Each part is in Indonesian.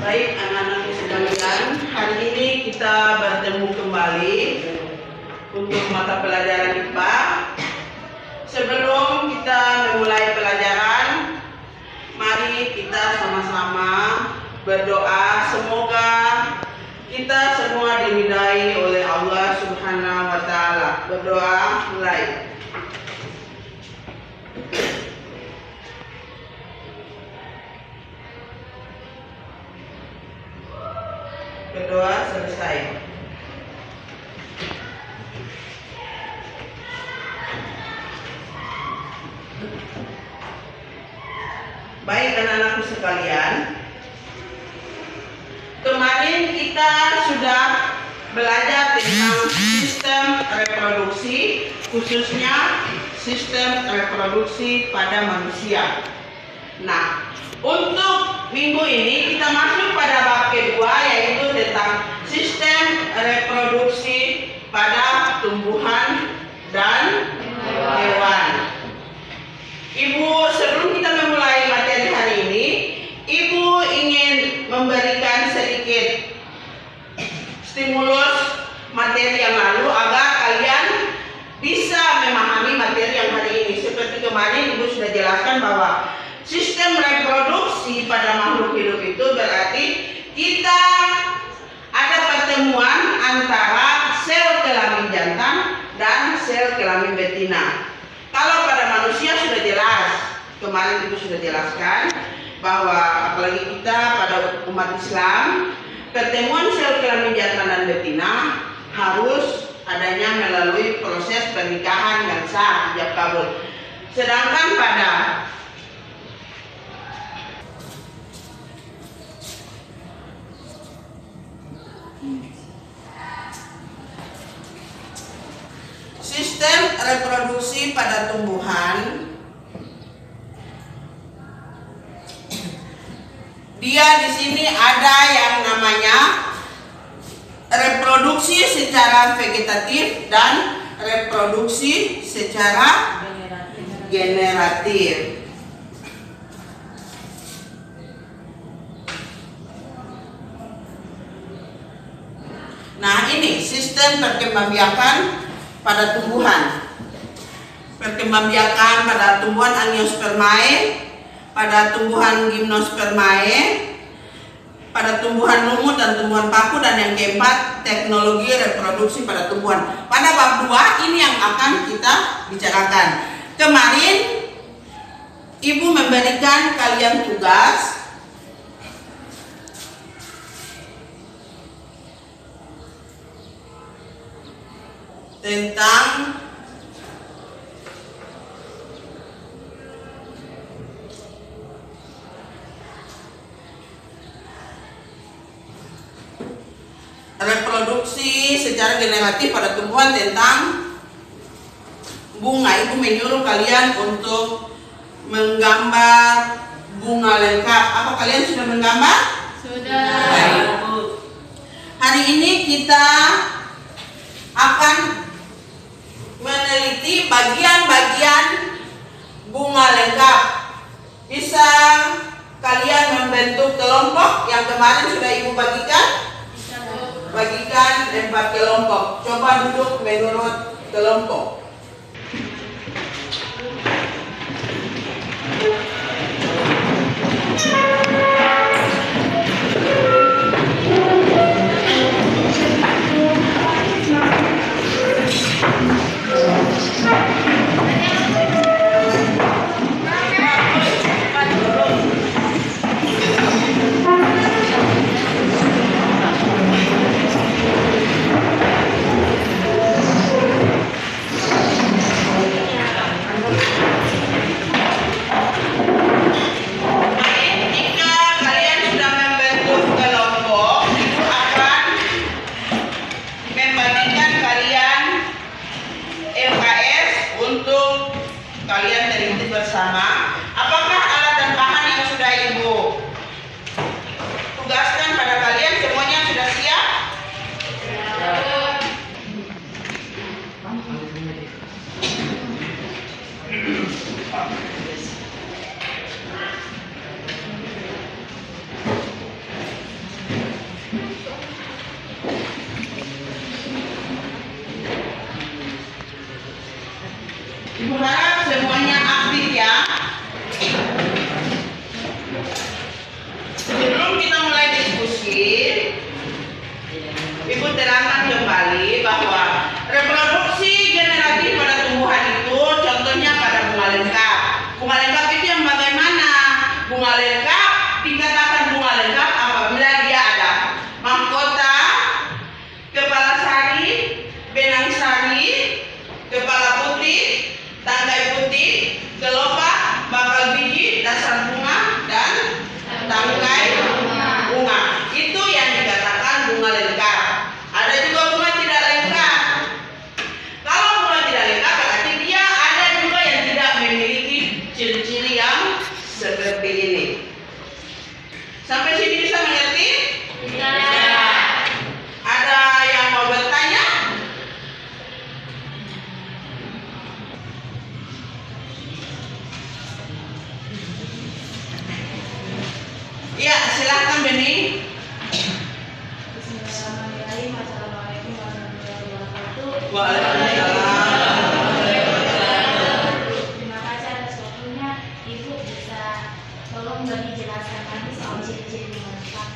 Baik anak-anakku sekalian, hari ini kita bertemu kembali untuk mata pelajaran IPA. Sebelum kita memulai pelajaran, mari kita sama-sama berdoa semoga kita semua diridai oleh Allah Subhanahu wa Ta'ala. Berdoa mulai. Berdoa selesai. Baik anak-anakku sekalian, kemarin kita sudah belajar tentang sistem reproduksi, khususnya sistem reproduksi pada manusia. Nah, untuk minggu ini kita masuk pada bab kedua, yaitu tentang sistem reproduksi pada tumbuhan dan hewan. Ibu, sebelum kita memulai materi hari ini, Ibu ingin memberikan sedikit stimulus materi yang lalu agar kalian bisa memahami materi yang hari ini. Seperti kemarin Ibu sudah jelaskan bahwa sistem reproduksi pada makhluk hidup itu berarti kita ada pertemuan antara sel kelamin jantan dan sel kelamin betina. Kalau pada manusia sudah jelas, kemarin Ibu sudah jelaskan bahwa apalagi kita pada umat Islam, pertemuan sel kelamin jantan dan betina harus adanya melalui proses pernikahan yang sah, ijab kabul. Sedangkan pada sistem reproduksi pada tumbuhan, dia di sini ada yang namanya reproduksi secara vegetatif dan reproduksi secara generatif. Nah, ini sistem perkembangbiakan pada tumbuhan. Perkembangbiakan pada tumbuhan Angiospermae, pada tumbuhan Gymnospermae, pada tumbuhan lumut dan tumbuhan paku, dan yang keempat teknologi reproduksi pada tumbuhan. Pada bab 2 ini yang akan kita bicarakan. Kemarin Ibu memberikan kalian tugas tentang reproduksi secara generatif pada tumbuhan tentang bunga. Ibu menyuruh kalian untuk menggambar bunga lengkap. Apa kalian sudah menggambar? Sudah. Baik. Hari ini kita akan meneliti bagian-bagian bunga lengkap. Bisa kalian membentuk kelompok yang kemarin sudah Ibu bagikan? Bagikan 4 kelompok. Coba duduk menurut kelompok. Ya, silahkan Beni. Bismillahirrahmanirrahim. Assalamualaikum warahmatullahi wabarakatuh. Waalaikumsalam. Terima kasih atas waktunya. Ibu bisa tolong bagi jelaskan kami soal ciri-ciri bunga lengkap.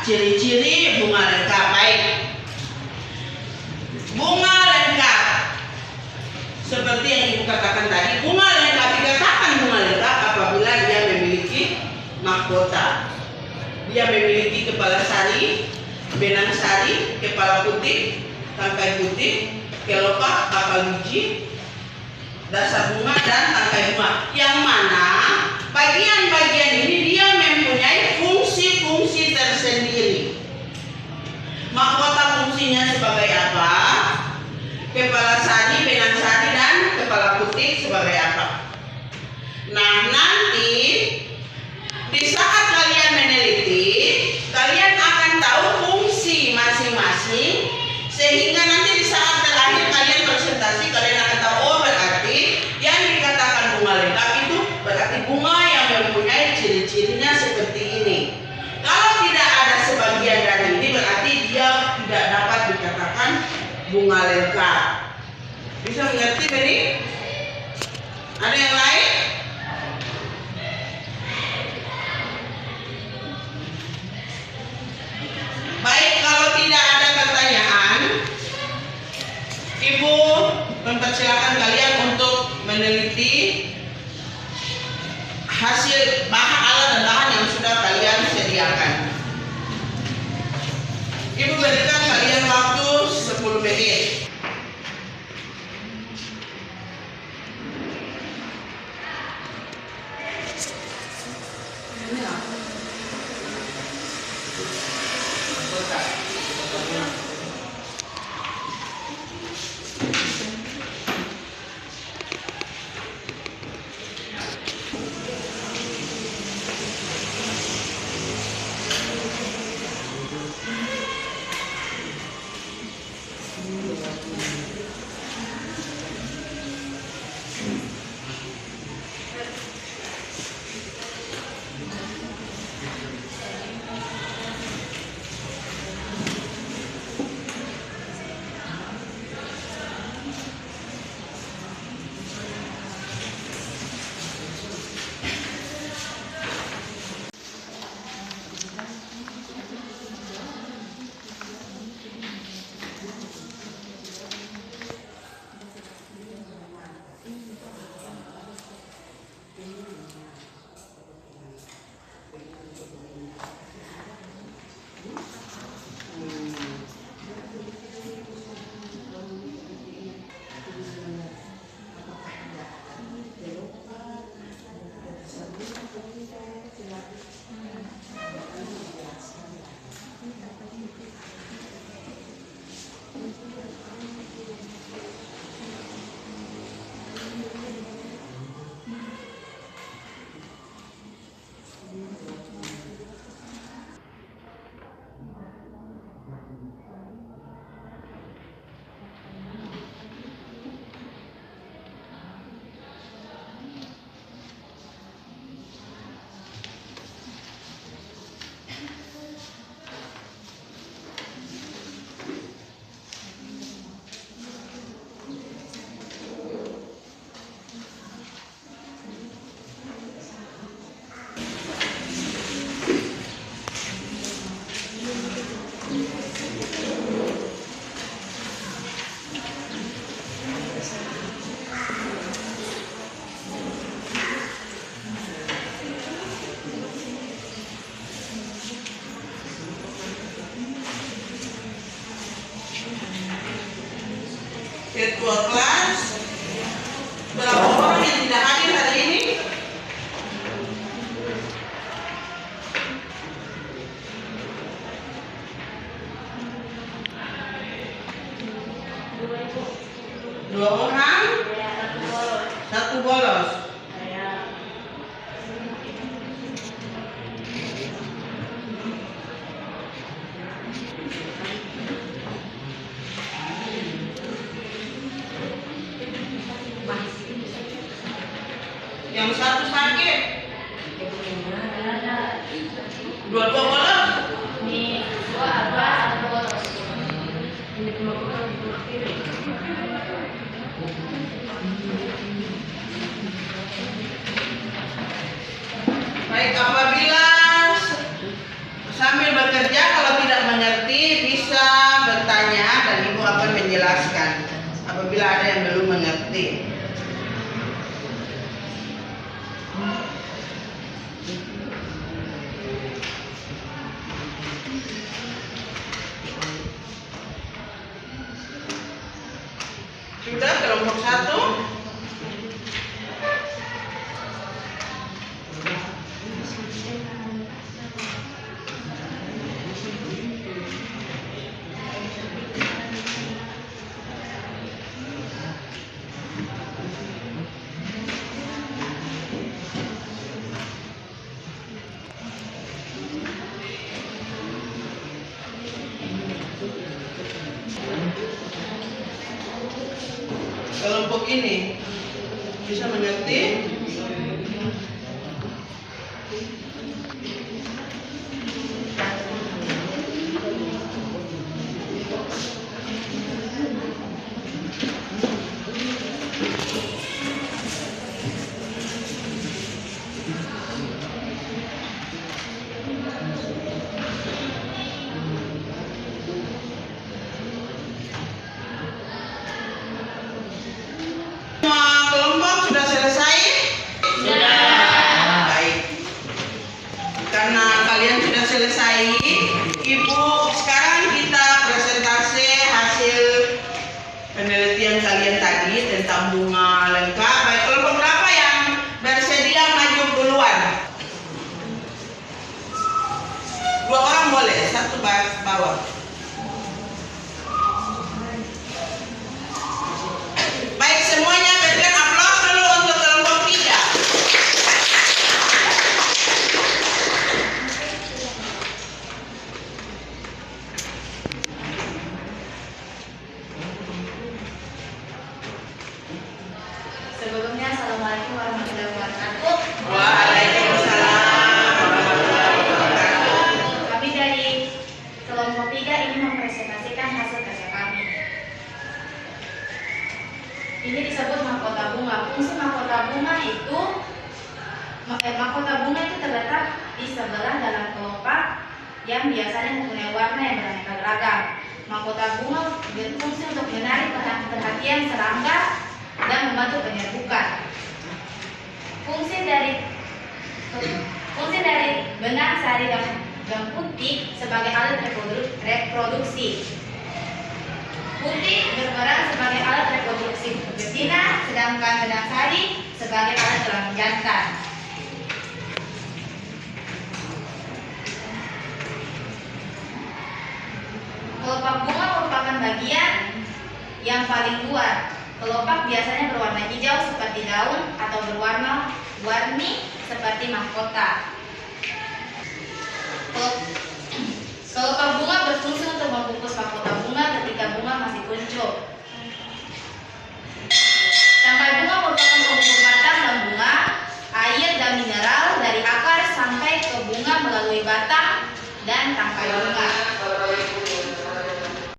Ciri-ciri bunga lengkap. Baik. Bunga lengkap. Seperti yang Ibu katakan tadi, bunga lengkap dikatakan bunga lengkap apabila dia memiliki mahkota. Dia memiliki kepala sari, benang sari, kepala putih, tangkai putih, kelopak, bakal biji, dasar bunga dan tangkai bunga. Yang mana bagian-bagian ini dia mempunyai fungsi-fungsi tersendiri. Mahkota fungsinya sebagai apa? Kepala sari, benang sari dan kepala putih sebagai apa? Nah, nanti di saat kalian meneliti, kalian akan tahu fungsi masing-masing, sehingga nanti di saat terakhir kalian presentasi, kalian akan tahu, oh berarti yang dikatakan bunga lengkap itu berarti bunga yang mempunyai ciri-cirinya seperti ini. Kalau tidak ada sebagian dari ini, berarti dia tidak dapat dikatakan bunga lengkap. Bisa mengerti Beni? Ada yang lain? Baik, kalau tidak ada pertanyaan, Ibu mempersilakan kalian untuk meneliti hasil bahan alat dan bahan yang sudah kalian sediakan. Ibu berikan kalian waktu 10 menit. Virtual class. Berapa orang yang tidak hadir hari ini? Dua orang? Satu bolos. Yang satu sakit. Dua-dua bolos. Ini dua satu bolos. Baik, apabila sambil bekerja kalau tidak mengerti bisa bertanya dan ibu akan menjelaskan apabila ada yang belum mengerti. Sudah kelompok 1. Kelompok ini bisa mengerti? Semua kelompok sudah selesai? Sudah. Baik. Karena kalian sudah selesai, Ibu, sekarang kita presentasi hasil penelitian kalian tadi tentang bunga lengkap. Baik, kelompok berapa yang bersedia maju duluan? 2 orang boleh, 1 bawah. Baik, semuanya berikan aplaus dulu untuk kelompok 3. Sebelumnya, Assalamualaikum warahmatullahi wabarakatuh. Waalaikumsalam warahmatullahi wabarakatuh. Kami dari kelompok 3 ingin mempresentasikan hasil kerja kami. Ini disebut mahkota bunga. Fungsi mahkota bunga itu terletak di sebelah dalam kelopak yang biasanya mempunyai warna yang beraneka beragam. Mahkota bunga berfungsi untuk menarik perhatian serangga dan membantu penyerbukan. Fungsi dari benang sari dan putih sebagai alat reproduksi. Putih berperan sebagai alat reproduksi betina, sedangkan benang sari sebagai alat kelamin jantan. Kelopak bunga merupakan bagian yang paling luar. Kelopak biasanya berwarna hijau seperti daun atau berwarna-warni seperti mahkota. Kelopak bunga berfungsi untuk membungkus mahkota bunga ketika bunga masih kuncup. Tangkai bunga merupakan penghubung batang dan bunga, air dan mineral dari akar sampai ke bunga melalui batang dan tangkai bunga.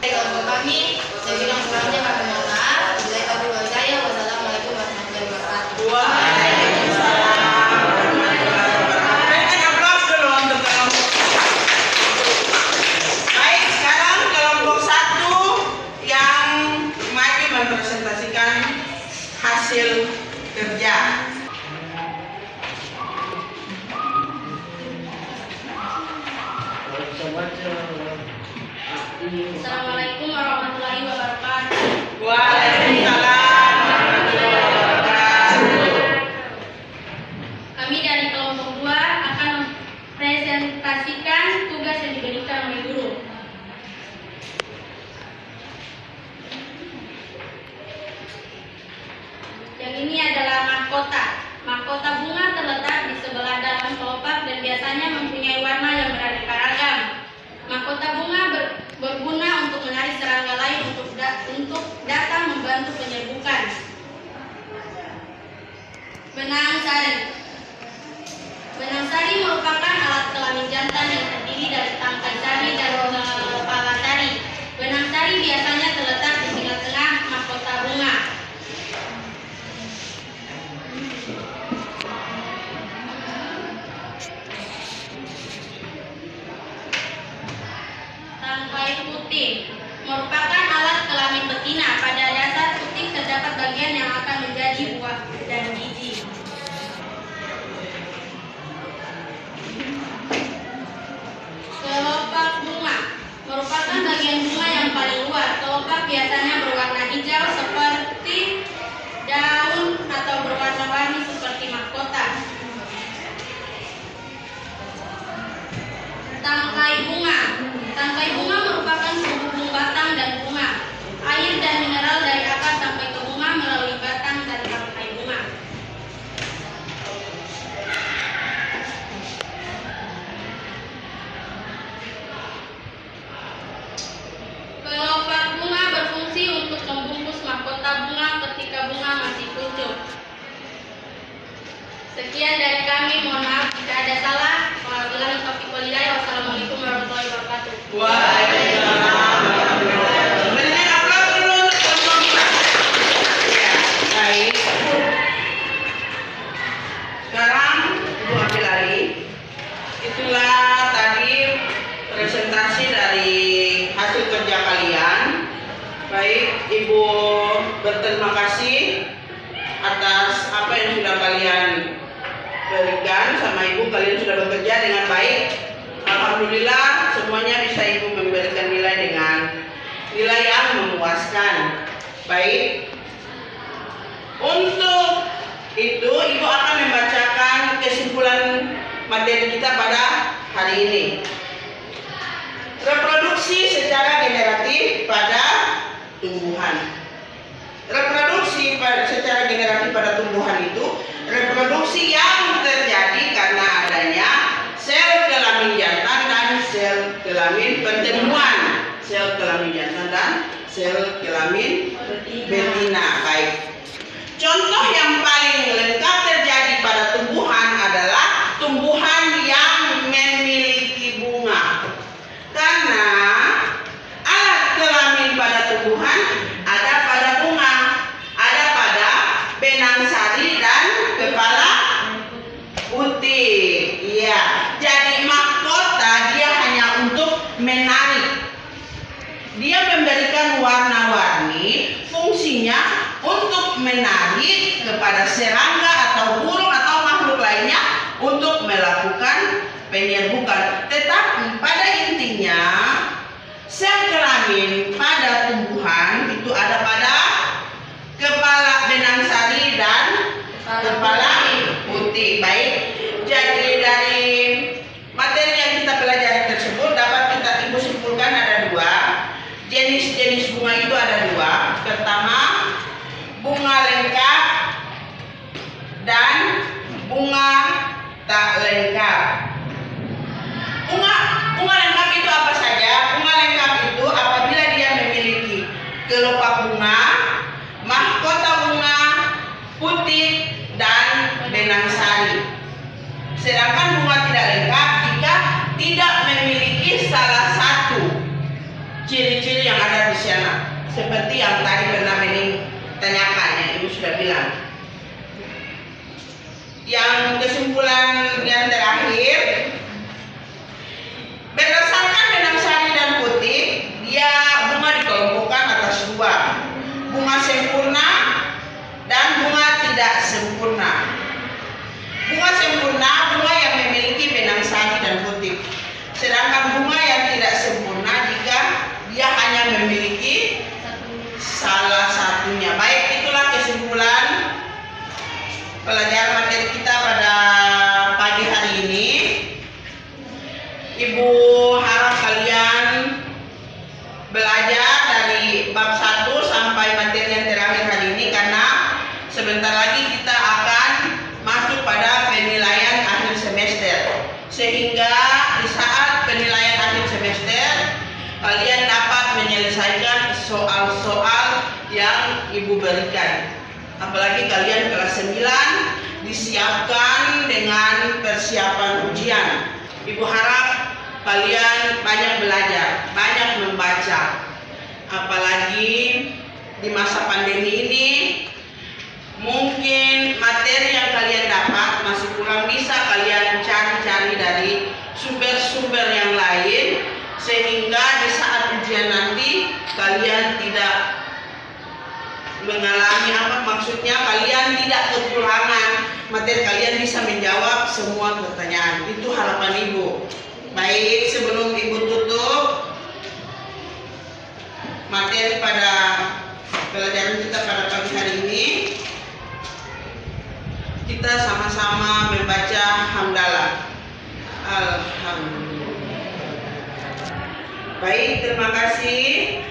Kelompok kami, saya bilang kurangnya kami mohon maaf. Wassalamualaikum warahmatullahi wabarakatuh. Waalaikumsalam warahmatullahi wabarakatuh. Berikan aplaus dulu untuk kelompok. Baik, sekarang kelompok 1 yang maju mempresentasikan hasil kerja. Assalamualaikum warahmatullahi wabarakatuh. Waalaikumsalam warahmatullahi wabarakatuh. Kami dari kelompok 2 akan mempresentasikan tugas yang diberikan oleh guru. Yang ini adalah mahkota. Mahkota bunga terletak di sebelah dalam kelopak dan biasanya mempunyai warna yang beraneka ragam. Mahkota bunga berguna untuk menarik serangga lain untuk puting merupakan alat kelamin betina. Pada dasar puting terdapat bagian yang akan menjadi buah dan biji. Kelopak bunga merupakan bagian bunga yang paling luar. Kelopak biasanya berwarna hijau seperti daun atau berwarna-warni seperti mahkota. Tangkai bunga. Tangkai bunga merupakan penghubung batang dan bunga. Air dan mineral dari akar sampai ke bunga melalui batang dan tangkai bunga. Kelopak bunga berfungsi untuk membungkus mahkota bunga ketika bunga masih kuncup. Sekian dari kami, mohon maaf jika ada salah. Wabillahi taufiq wal hidayah. Wassalamualaikum warahmatullahi wabarakatuh. Waalaikumsalam. Berikan aplaus dulu untuk kelompok kita. Ya, baik. Sekarang Ibu ambil alih. Itulah tadi presentasi dari hasil kerja kalian. Baik, Ibu berterima kasih atas apa yang sudah kalian berikan sama Ibu. Kalian sudah bekerja dengan baik. Alhamdulillah semuanya bisa Ibu memberikan nilai dengan nilai yang memuaskan. Baik, untuk itu Ibu akan membacakan kesimpulan materi kita pada hari ini. Reproduksi secara generatif pada tumbuhan. Reproduksi secara generatif pada tumbuhan itu reproduksi yang terjadi karena adanya sel kelamin jantan dan sel kelamin pertemuan. Sel kelamin jantan dan sel kelamin betina. Baik. Contoh yang paling lengkap terjadi pada tumbuhan adalah tumbuhan yang memiliki bunga. Karena alat kelamin pada tumbuhan ada pada bunga, ada pada benang sari dan kepala putih. Iya, jadi mahkota dia hanya untuk menarik. Dia memberikan warna-warni, fungsinya untuk menarik kepada serangga atau burung atau makhluk lainnya untuk melakukan penyerbukan. Tetapi pada intinya sel kelamin pada tumbuhan itu ada pada kepala benang sari dan kepala putih. Baik, jadi dari materi yang kita pelajari tersebut dapat kita Ibu simpulkan ada dua. Jenis-jenis bunga itu ada dua. Pertama, bunga lengkap dan bunga tak lengkap. Bunga lengkap itu apa saja? Bunga lengkap itu apabila dia memiliki kelopak bunga, mahkota bunga, putik, dan benang sari. Sedangkan bunga tidak lengkap jika tidak memiliki salah satu ciri-ciri yang ada di sana. Seperti yang tadi pernah Bening tanyakan, yang Ibu sudah bilang. Yang kesimpulan yang terakhir, berdasarkan benang sari dan putik, dia bunga dikelompokkan atas dua. Bunga sempurna dan bunga tidak sempurna. Bunga sempurna, bunga yang memiliki benang sari dan putik. Sedangkan bunga yang tidak sempurna jika dia hanya memiliki salah satunya. Baik, itulah kesimpulan pelajaran materi kita pada pagi hari ini. Ibu harap kalian belajar dari bab 1 sampai materi yang terakhir hari ini, karena sebentar lagi kita akan masuk pada penilaian akhir semester. Sehingga di saat penilaian akhir semester kalian dapat menyelesaikan soal-soal yang Ibu berikan. Apalagi kalian kelas 9 disiapkan dengan persiapan ujian. Ibu harap kalian banyak belajar, banyak membaca. Apalagi di masa pandemi ini, mungkin materi yang kalian dapat masih kurang, bisa kalian cari-cari dari sumber-sumber yang lain sehingga di saat ujian nanti kalian tidak mengalami maksudnya kalian tidak kekurangan materi, kalian bisa menjawab semua pertanyaan. Itu harapan Ibu. Baik, sebelum Ibu tutup materi pada pelajaran kita pada pagi hari ini, kita sama-sama membaca hamdalah. Alhamdulillah. Baik, terima kasih.